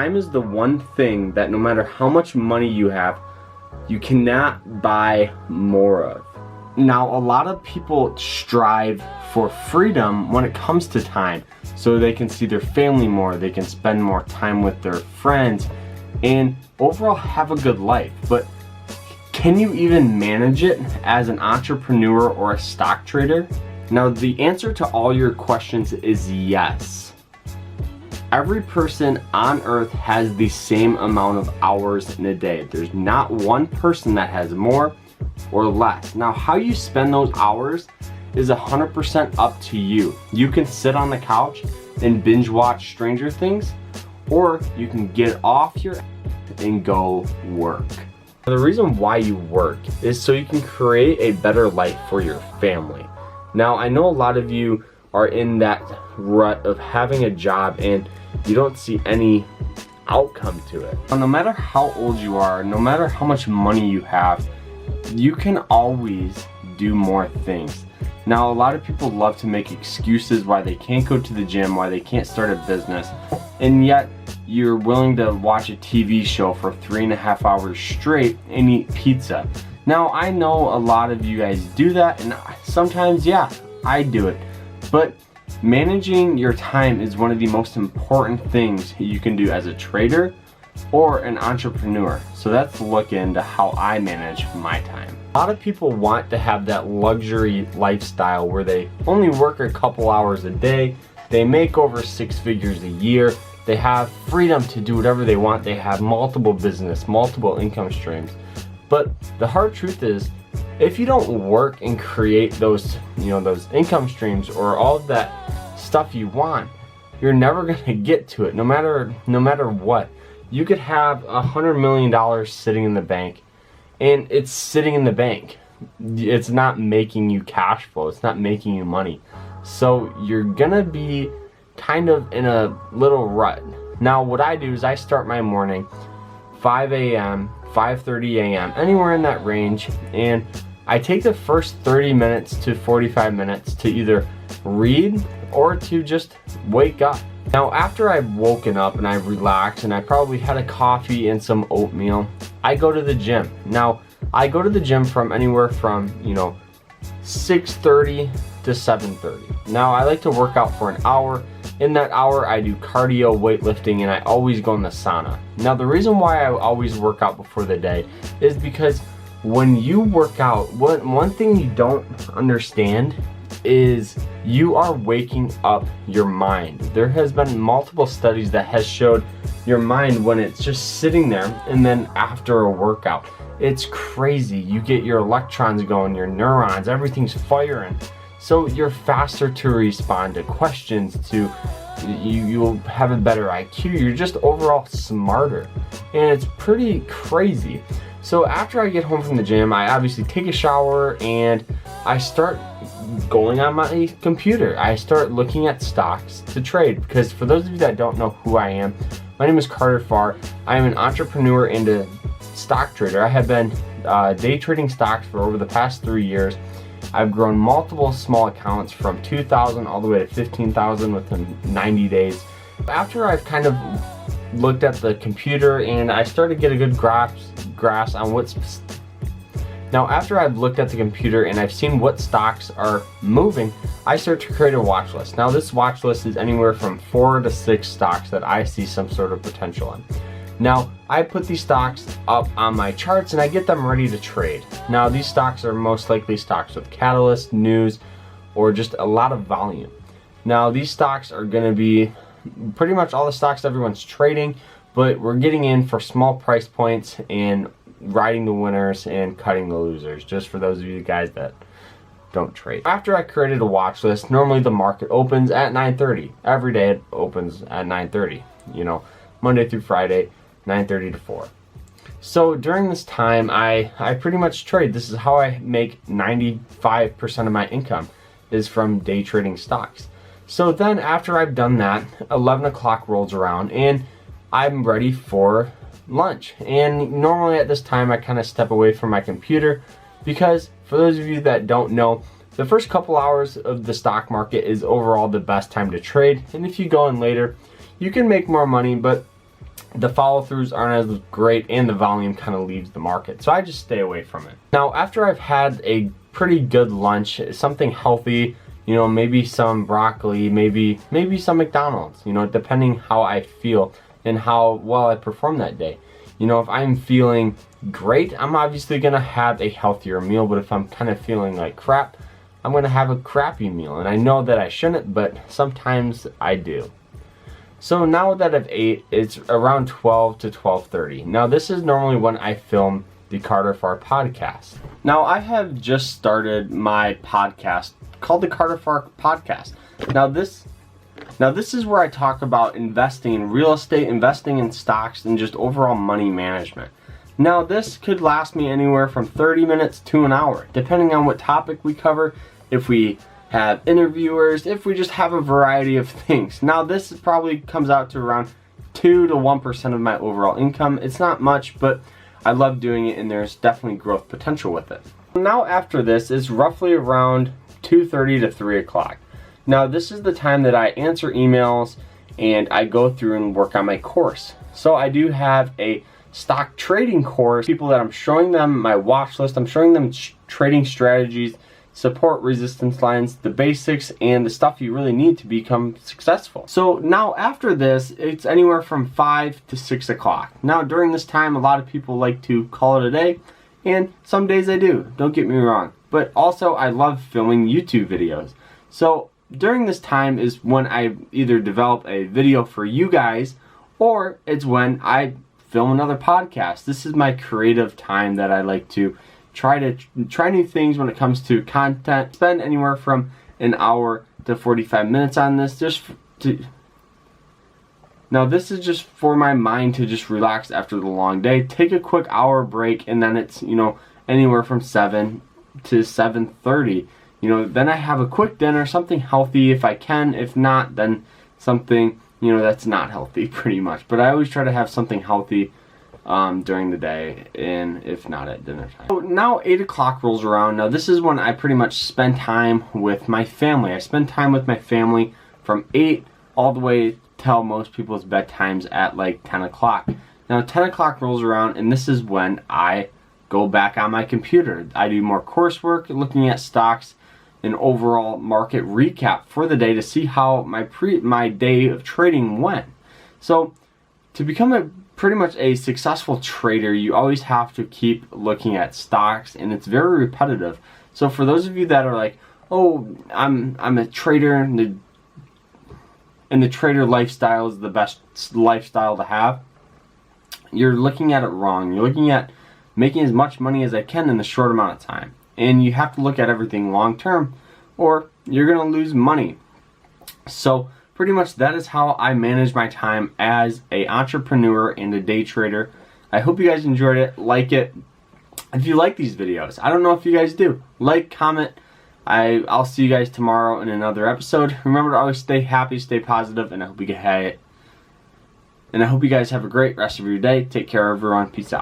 Time is the one thing that no matter how much money you have, you cannot buy more of. Now, a lot of people strive for freedom when it comes to time, so they can see their family more, they can spend more time with their friends, and overall have a good life. But can you even manage it as an entrepreneur or a stock trader? Now, the answer to all your questions is yes. Every person on earth has the same amount of hours in a day. There's not one person that has more or less. Now, how you spend those hours is 100% up to you. You can sit on the couch and binge watch Stranger Things, or you can get off your and go work. The reason why you work is so you can create a better life for your family. Now, I know a lot of you are in that rut of having a job and you don't see any outcome to it. No matter how old you are, no matter how much money you have, you can always do more things. Now, a lot of people love to make excuses why they can't go to the gym, why they can't start a business, and yet you're willing to watch a TV show for 3.5 hours straight and eat pizza. Now, I know a lot of you guys do that, and sometimes, yeah, I do it. But managing your time is one of the most important things you can do as a trader or an entrepreneur. So let's look into how I manage my time. A lot of people want to have that luxury lifestyle where they only work a couple hours a day, they make over 6 figures a year, they have freedom to do whatever they want, they have multiple business, multiple income streams. But the hard truth is, if you don't work and create those, those income streams or all of that stuff you want, you're never gonna get to it, no matter what. You could have $100 million sitting in the bank, and it's sitting in the bank. It's not making you cash flow, it's not making you money. So you're gonna be kind of in a little rut. Now, what I do is I start my morning 5 a.m., 5:30 a.m., anywhere in that range, and I take the first 30 minutes to 45 minutes to either read or to just wake up. Now, after I've woken up and I've relaxed and I probably had a coffee and some oatmeal, I go to the gym. Now, I go to the gym from anywhere from, 6:30 to 7:30. Now, I like to work out for an hour. In that hour, I do cardio, weightlifting, and I always go in the sauna. Now, the reason why I always work out before the day is because when you work out, one thing you don't understand is you are waking up your mind. There has been multiple studies that has showed your mind when it's just sitting there, and then after a workout, it's crazy. You get your electrons going, your neurons, everything's firing. So you're faster to respond to questions, you'll have a better IQ, you're just overall smarter. And it's pretty crazy. So after I get home from the gym, I obviously take a shower and I start going on my computer. I start looking at stocks to trade, because for those of you that don't know who I am, my name is Carter Farr. I am an entrepreneur and a stock trader. I have been day trading stocks for over the past 3 years. I've grown multiple small accounts from 2,000 all the way to 15,000 within 90 days. After I've kind of looked at the computer and I started to get a good grasp on what's... Now, after I've looked at the computer and I've seen what stocks are moving, I start to create a watch list. Now, this watch list is anywhere from 4 to 6 stocks that I see some sort of potential in. Now, I put these stocks up on my charts and I get them ready to trade. Now, these stocks are most likely stocks with catalyst, news, or just a lot of volume. Now, these stocks are going to be pretty much all the stocks everyone's trading, but we're getting in for small price points and riding the winners and cutting the losers, just for those of you guys that don't trade. After I created a watch list, normally the market opens at 9:30. Every day it opens at 9:30, Monday through Friday, 9:30 to 4. So during this time, I pretty much trade. This is how I make 95% of my income, is from day trading stocks. So then after I've done that, 11 o'clock rolls around and I'm ready for lunch. And normally at this time, I kind of step away from my computer, because for those of you that don't know, the first couple hours of the stock market is overall the best time to trade. And if you go in later, you can make more money, but the follow-throughs aren't as great and the volume kind of leaves the market. So I just stay away from it. Now, after I've had a pretty good lunch, something healthy, you know, maybe some broccoli, maybe some McDonald's, you know, depending how I feel and how well I perform that day. You know, if I'm feeling great, I'm obviously gonna have a healthier meal, but if I'm kind of feeling like crap, I'm gonna have a crappy meal. And I know that I shouldn't, but sometimes I do. So now that I've ate, it's around 12 to 12:30. Now this is normally when I film the Carter Farr podcast. Now I have just started my podcast called the Carter Farr podcast. Now this is where I talk about investing in real estate, investing in stocks, and just overall money management. Now this could last me anywhere from 30 minutes to an hour, depending on what topic we cover, if we have interviewers, if we just have a variety of things. Now this probably comes out to around 2 to 1% of my overall income. It's not much, but I love doing it and there's definitely growth potential with it. Now after this is roughly around 2:30 to 3 o'clock. Now this is the time that I answer emails and I go through and work on my course. So I do have a stock trading course, people that I'm showing them my watch list, I'm showing them trading strategies, support resistance lines, the basics, and the stuff you really need to become successful. So now after this, it's anywhere from 5 to 6 o'clock. Now during this time, a lot of people like to call it a day, and some days I do, don't get me wrong. But also I love filming YouTube videos. So during this time is when I either develop a video for you guys, or it's when I film another podcast. This is my creative time that I like to try new things when it comes to content. Spend anywhere from an hour to 45 minutes on this now this is just for my mind to just relax after the long day. Take a quick hour break, and then it's, you know, anywhere from 7 to 7:30. You know, then I have a quick dinner, something healthy if I can. If not, then something, you know, that's not healthy pretty much. But I always try to have something healthy during the day, and if not at dinner time. So now 8 o'clock rolls around. Now this is when I pretty much spend time with my family. I spend time with my family from 8 all the way till most people's bedtimes at like 10 o'clock. Now 10 o'clock rolls around, and this is when I go back on my computer. I do more coursework, looking at stocks, an overall market recap for the day to see how my day of trading went. So to become pretty much a successful trader, you always have to keep looking at stocks, and it's very repetitive. So for those of you that are like, oh, I'm a trader and the trader lifestyle is the best lifestyle to have, you're looking at it wrong. You're looking at making as much money as I can in a short amount of time. And you have to look at everything long term, or you're going to lose money. So pretty much that is how I manage my time as an entrepreneur and a day trader. I hope you guys enjoyed it. Like it. If you like these videos, I don't know if you guys do. Like, comment. I'll see you guys tomorrow in another episode. Remember to always stay happy, stay positive, and I hope you guys have a great rest of your day. Take care, everyone. Peace out.